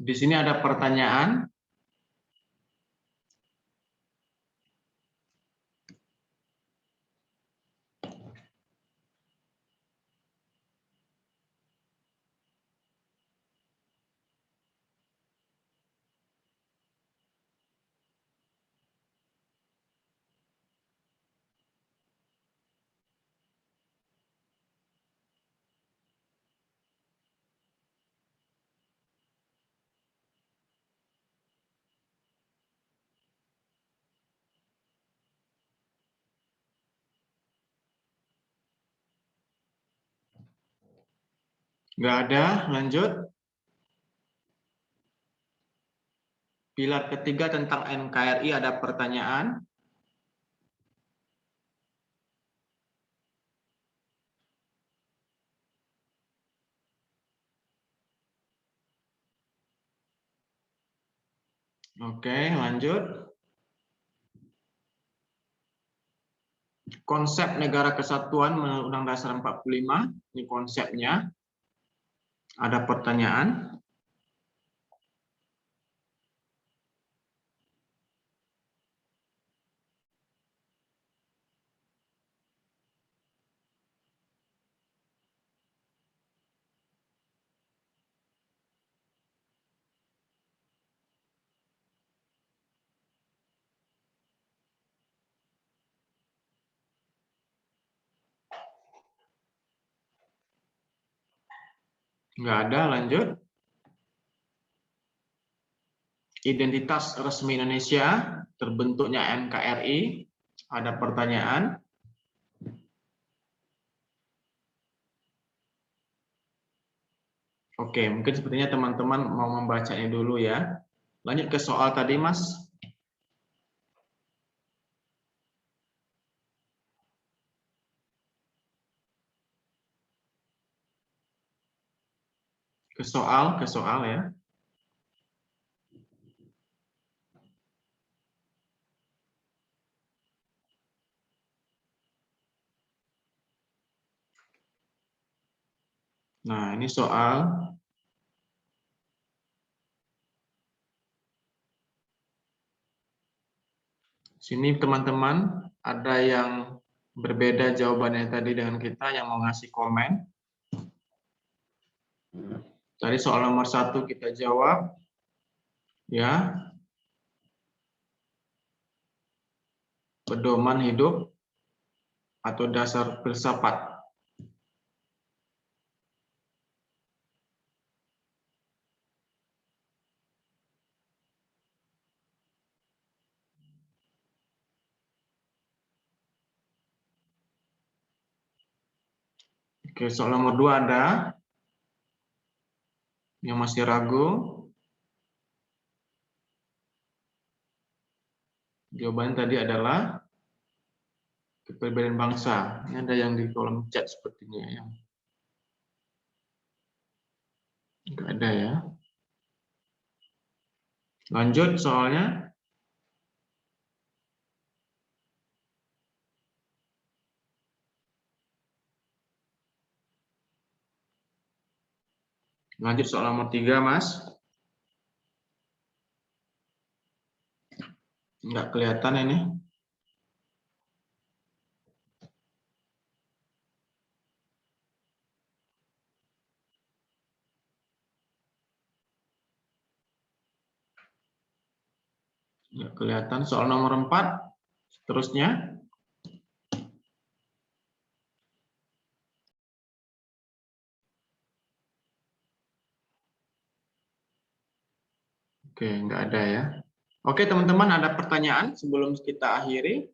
Di sini ada pertanyaan. Nggak ada, lanjut. Pilar ketiga tentang NKRI ada pertanyaan. Oke, lanjut. Konsep negara kesatuan menurut Undang Dasar 45, ini konsepnya. Ada pertanyaan. Nggak ada, lanjut. Identitas resmi Indonesia, terbentuknya NKRI. Ada pertanyaan. Oke, mungkin sepertinya teman-teman mau membacanya dulu ya. Lanjut ke soal tadi, Mas. Ke soal ya. Nah, ini soal. Sini teman-teman ada yang berbeda jawabannya tadi dengan kita yang mau ngasih komen. Tadi soal nomor 1 kita jawab. Ya. Pedoman hidup atau dasar filsafat. Oke, soal nomor 2 ada yang masih ragu. Jawabannya tadi adalah kepribadian bangsa. Ini ada yang di kolom chat sepertinya ya. Enggak ada ya. Lanjut soalnya. Lanjut soal nomor 3, Mas. Enggak kelihatan ini. Enggak kelihatan. Soal nomor 4, seterusnya. Oke, enggak ada ya. Oke, teman-teman, ada pertanyaan sebelum kita akhiri?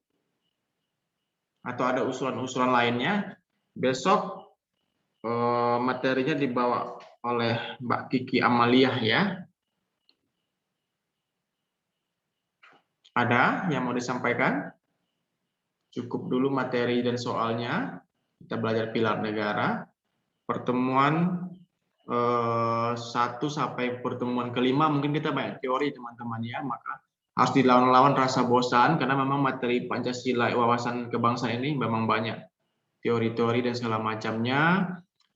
Atau ada usulan-usulan lainnya? Besok materinya dibawa oleh Mbak Kiki Amaliah ya. Ada yang mau disampaikan? Cukup dulu materi dan soalnya. Kita belajar pilar negara. Pertemuan 1 sampai pertemuan kelima mungkin kita banyak teori teman-teman ya, maka harus dilawan-lawan rasa bosan karena memang materi Pancasila wawasan kebangsaan ini memang banyak teori-teori dan segala macamnya.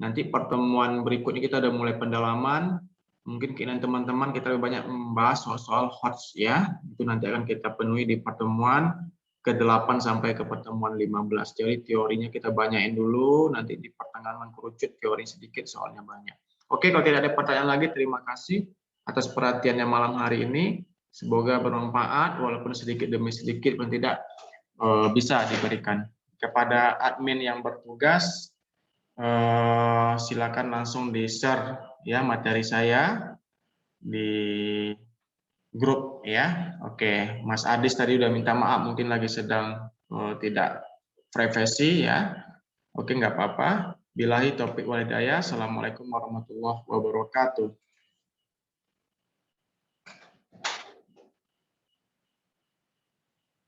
Nanti pertemuan berikutnya kita udah mulai pendalaman. Mungkin keinginan teman-teman kita lebih banyak membahas soal HOTS ya. Itu nanti akan kita penuhi di pertemuan ke-8 sampai ke pertemuan 15. Jadi teorinya kita banyain dulu, nanti di pertengahan mengkerucut teori sedikit, soalnya banyak. Oke, kalau tidak ada pertanyaan lagi, terima kasih atas perhatiannya malam hari ini. Semoga bermanfaat, walaupun sedikit demi sedikit pun tidak bisa diberikan. Kepada admin yang bertugas, silakan langsung di-share ya materi saya di grup ya. Oke, Mas Adis tadi udah minta maaf, mungkin lagi sedang tidak privasi ya. Oke, nggak apa-apa. Billahi taufiq wal hidayah. Assalamualaikum warahmatullahi wabarakatuh.